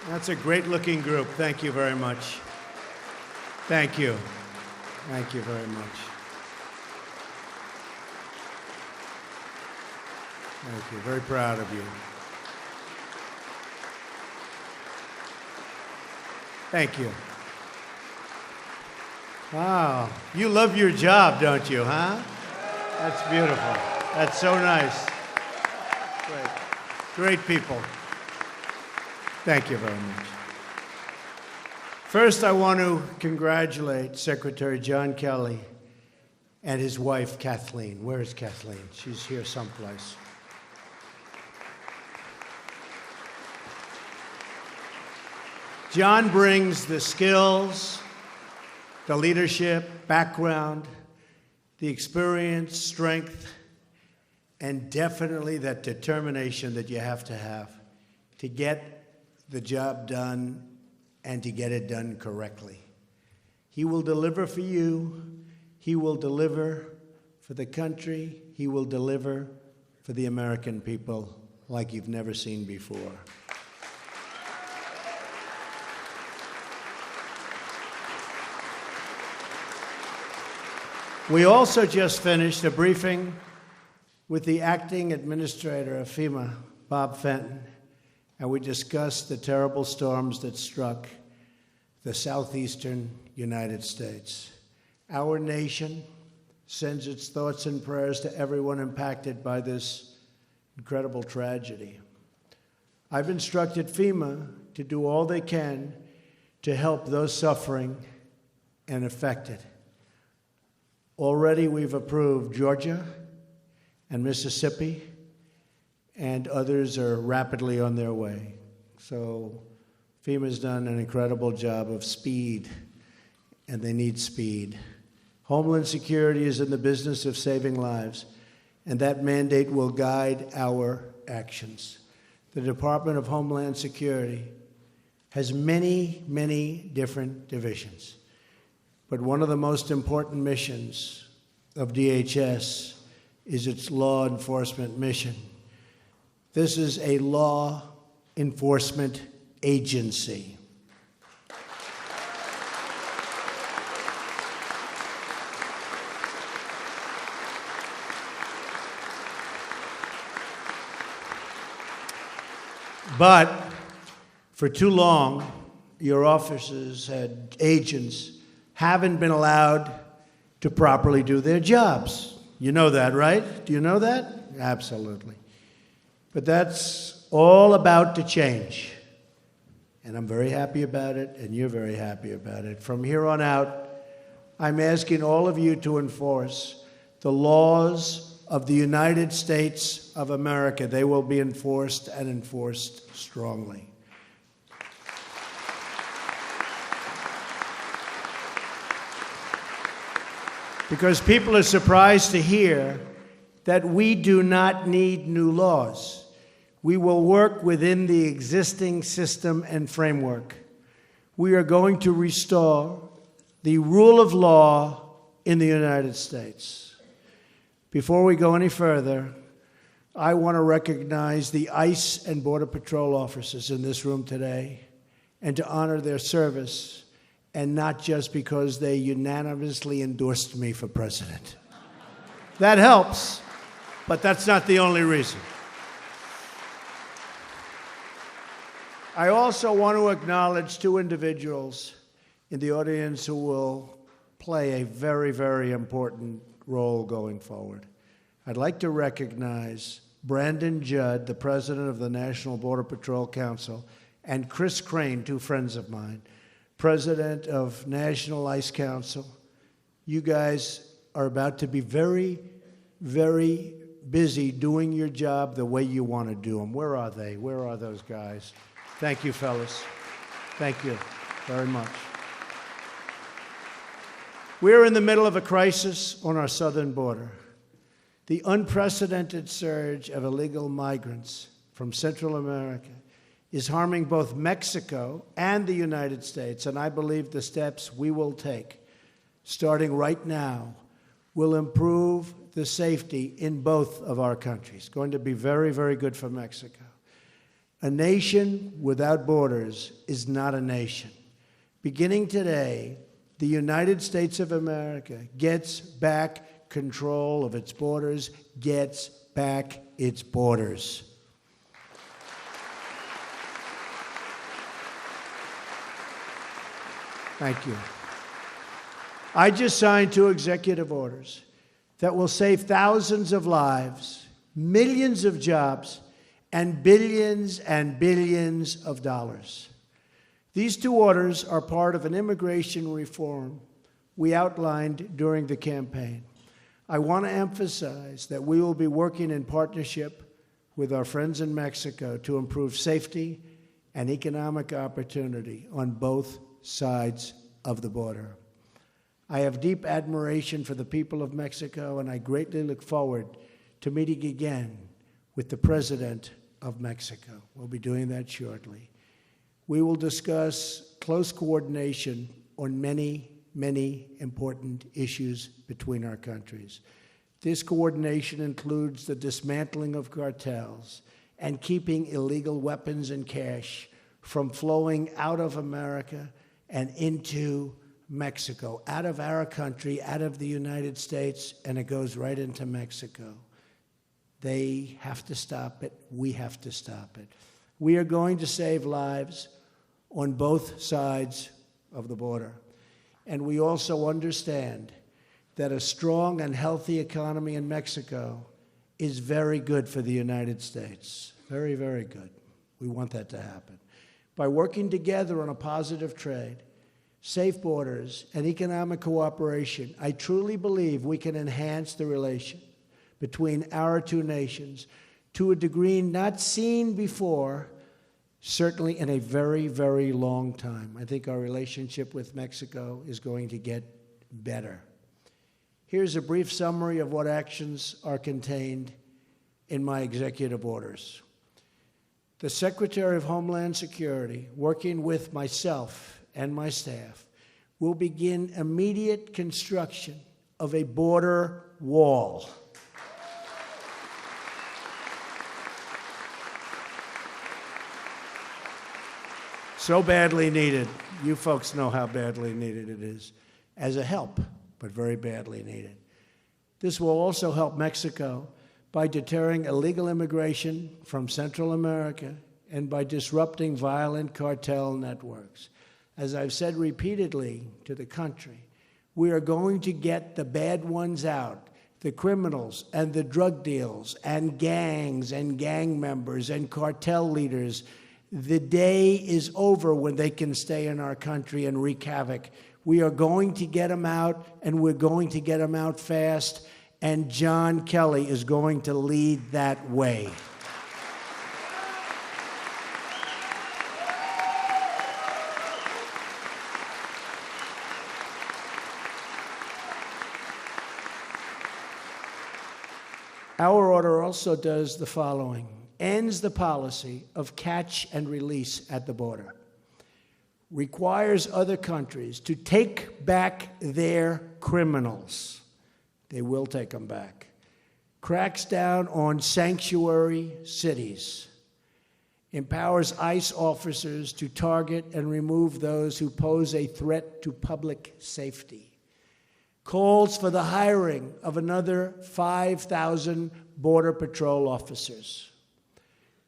That's a great-looking group. Thank you very much. Thank you. Thank you very much. Thank you. Very proud of you. Thank you. Wow. You love your job, don't you, huh? That's beautiful. That's so nice. Great. Great people. Thank you very much. First, I want to congratulate Secretary John Kelly and his wife, Kathleen. Where is Kathleen? She's here someplace. John brings the skills, the leadership, background, the experience, strength, and definitely that determination that you have to get the job done and to get it done correctly. He will deliver for you. He will deliver for the country. He will deliver for the American people like you've never seen before. We also just finished a briefing with the acting administrator of FEMA, Bob Fenton, and we discussed the terrible storms that struck the southeastern United States. Our nation sends its thoughts and prayers to everyone impacted by this incredible tragedy. I've instructed FEMA to do all they can to help those suffering and affected. Already we've approved Georgia and Mississippi, and others are rapidly on their way. So FEMA's done an incredible job of speed, and they need speed. Homeland Security is in the business of saving lives, and that mandate will guide our actions. The Department of Homeland Security has many, many different divisions. But one of the most important missions of DHS is its law enforcement mission. This is a law enforcement agency. But for too long, your officers had agents haven't been allowed to properly do their jobs. You know that, right? Do you know that? Absolutely. But that's all about to change. And I'm very happy about it, and you're very happy about it. From here on out, I'm asking all of you to enforce the laws of the United States of America. They will be enforced and enforced strongly. Because people are surprised to hear that we do not need new laws. We will work within the existing system and framework. We are going to restore the rule of law in the United States. Before we go any further, I want to recognize the ICE and Border Patrol officers in this room today and to honor their service, and not just because they unanimously endorsed me for president. That helps, but that's not the only reason. I also want to acknowledge two individuals in the audience who will play a very, very important role going forward. I'd like to recognize Brandon Judd, the president of the National Border Patrol Council, and Chris Crane, two friends of mine, president of National ICE Council. You guys are about to be very, very busy doing your job the way you want to do them. Where are they? Where are those guys? Thank you, fellas. Thank you very much. We're in the middle of a crisis on our southern border. The unprecedented surge of illegal migrants from Central America is harming both Mexico and the United States, and I believe the steps we will take, starting right now, will improve the safety in both of our countries. It's going to be very, very good for Mexico. A nation without borders is not a nation. Beginning today, the United States of America gets back control of its borders, gets back its borders. Thank you. I just signed 2 executive orders that will save thousands of lives, millions of jobs, and billions of dollars. These 2 orders are part of an immigration reform we outlined during the campaign. I want to emphasize that we will be working in partnership with our friends in Mexico to improve safety and economic opportunity on both sides of the border. I have deep admiration for the people of Mexico, and I greatly look forward to meeting again with the President of Mexico. We'll be doing that shortly. We will discuss close coordination on many important issues between our countries. This coordination includes the dismantling of cartels and keeping illegal weapons and cash from flowing out of America and into Mexico, out of our country, out of the United States, and it goes right into Mexico. They have to stop it. We have to stop it. We are going to save lives on both sides of the border. And we also understand that a strong and healthy economy in Mexico is very good for the United States. Very, very good. We want that to happen. By working together on a positive trade, safe borders, and economic cooperation, I truly believe we can enhance the relation between our 2 nations to a degree not seen before, certainly in a very, very long time. I think our relationship with Mexico is going to get better. Here's a brief summary of what actions are contained in my executive orders. The Secretary of Homeland Security, working with myself and my staff, will begin immediate construction of a border wall. So badly needed. You folks know how badly needed it is. As a help, but very badly needed. This will also help Mexico by deterring illegal immigration from Central America and by disrupting violent cartel networks. As I've said repeatedly to the country, we are going to get the bad ones out, the criminals and the drug deals and gangs and gang members and cartel leaders. The day is over when they can stay in our country and wreak havoc. We are going to get them out, and we're going to get them out fast, and John Kelly is going to lead that way. Our order also does the following: ends the policy of catch and release at the border, requires other countries to take back their criminals. They will take them back. Cracks down on sanctuary cities, empowers ICE officers to target and remove those who pose a threat to public safety, calls for the hiring of another 5,000 Border Patrol officers,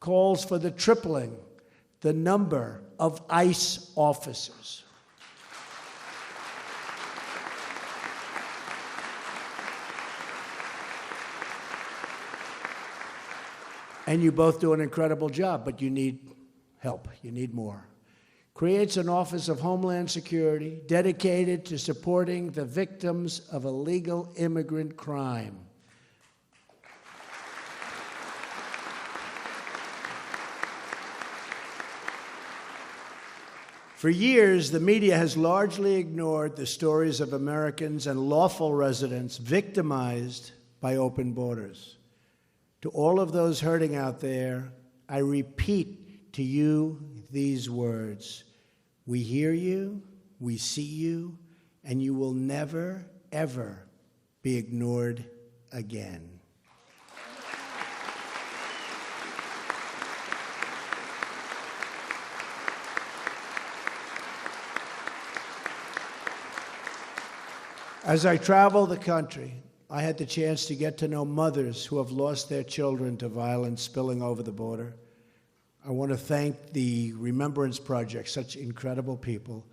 calls for the tripling the number of ICE officers. And you both do an incredible job, but you need help. You need more. Creates an Office of Homeland Security dedicated to supporting the victims of illegal immigrant crime. For years, the media has largely ignored the stories of Americans and lawful residents victimized by open borders. To all of those hurting out there, I repeat to you these words: we hear you, we see you, and you will never, ever be ignored again. As I travel the country, I had the chance to get to know mothers who have lost their children to violence spilling over the border. I want to thank the Remembrance Project, such incredible people,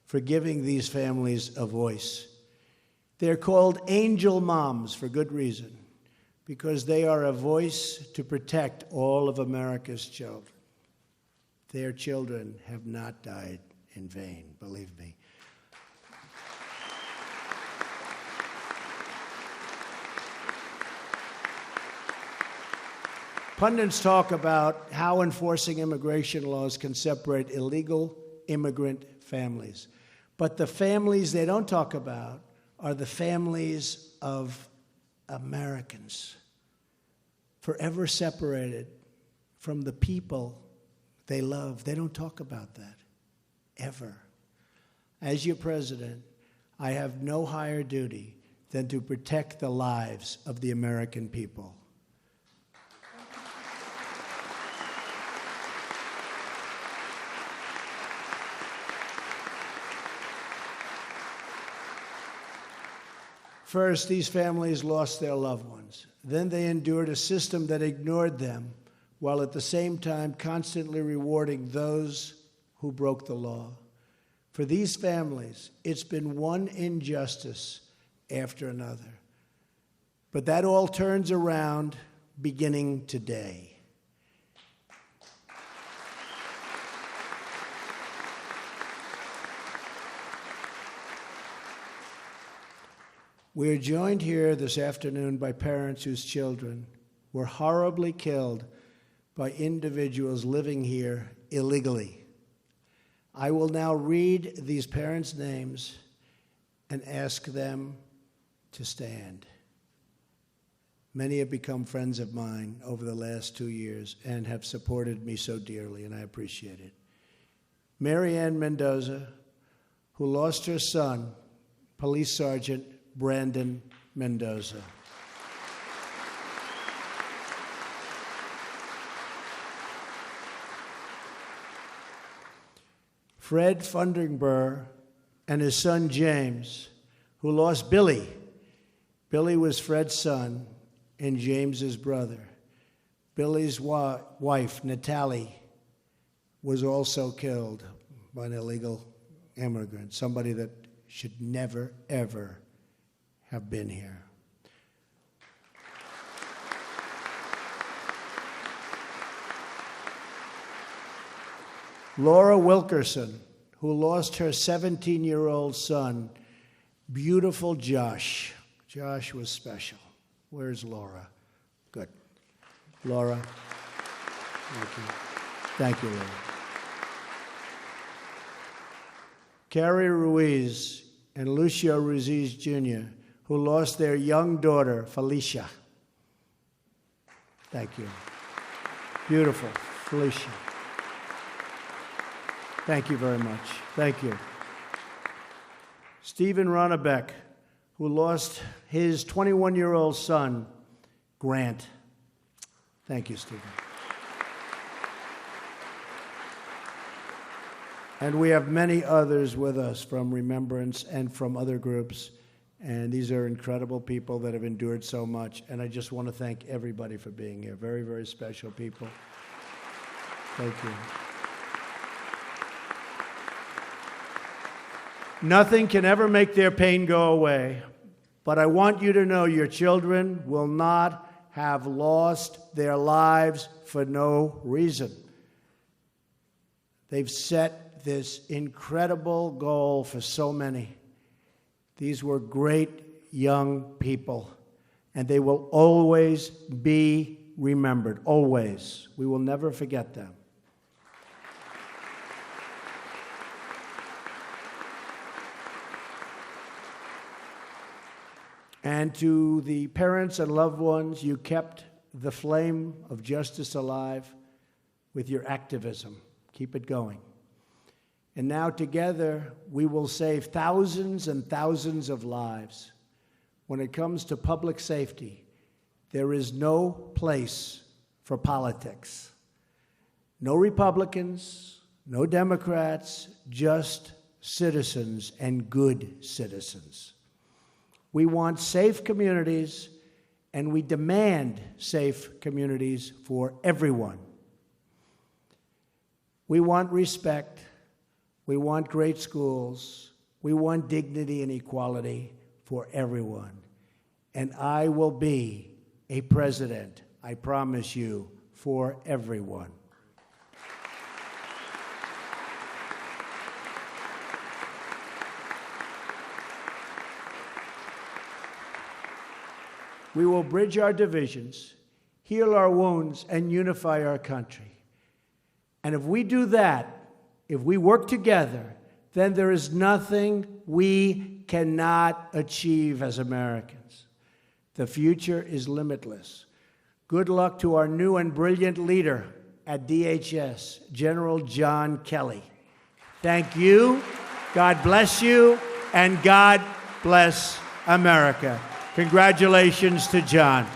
for giving these families a voice. They're called angel moms for good reason, because they are a voice to protect all of America's children. Their children have not died in vain, believe me. Pundits talk about how enforcing immigration laws can separate illegal immigrant families. But the families they don't talk about are the families of Americans, forever separated from the people they love. They don't talk about that, ever. As your president, I have no higher duty than to protect the lives of the American people. First, these families lost their loved ones. Then they endured a system that ignored them, while at the same time constantly rewarding those who broke the law. For these families, it's been one injustice after another. But that all turns around beginning today. We are joined here this afternoon by parents whose children were horribly killed by individuals living here illegally. I will now read these parents' names and ask them to stand. Many have become friends of mine over the last 2 years and have supported me so dearly, and I appreciate it. Mary Ann Mendoza, who lost her son, Police Sergeant Brandon Mendoza. Fred Funderburg and his son James, who lost Billy. Billy was Fred's son and James's brother. Billy's wife, Natalie, was also killed by an illegal immigrant, somebody that should never, ever have been here. Laura Wilkerson, who lost her 17-year-old son, beautiful Josh. Josh was special. Where's Laura? Good. Laura. Thank you. Thank you, Laura. Carrie Ruiz and Lucio Ruiz Jr., who lost their young daughter, Felicia. Thank you. Beautiful, Felicia. Thank you very much. Thank you. Stephen Ronnebeck, who lost his 21-year-old son, Grant. Thank you, Stephen. And we have many others with us from Remembrance and from other groups. And these are incredible people that have endured so much. And I just want to thank everybody for being here. Very, very special people. Thank you. Nothing can ever make their pain go away. But I want you to know your children will not have lost their lives for no reason. They've set this incredible goal for so many. These were great young people, and they will always be remembered, always. We will never forget them. And to the parents and loved ones, you kept the flame of justice alive with your activism. Keep it going. And now together, we will save thousands and thousands of lives. When it comes to public safety, there is no place for politics. No Republicans, no Democrats, just citizens and good citizens. We want safe communities, and we demand safe communities for everyone. We want respect. We want great schools. We want dignity and equality for everyone. And I will be a president, I promise you, for everyone. We will bridge our divisions, heal our wounds, and unify our country. And if we do that, if we work together, then there is nothing we cannot achieve as Americans. The future is limitless. Good luck to our new and brilliant leader at DHS, General John Kelly. Thank you, God bless you, and God bless America. Congratulations to John.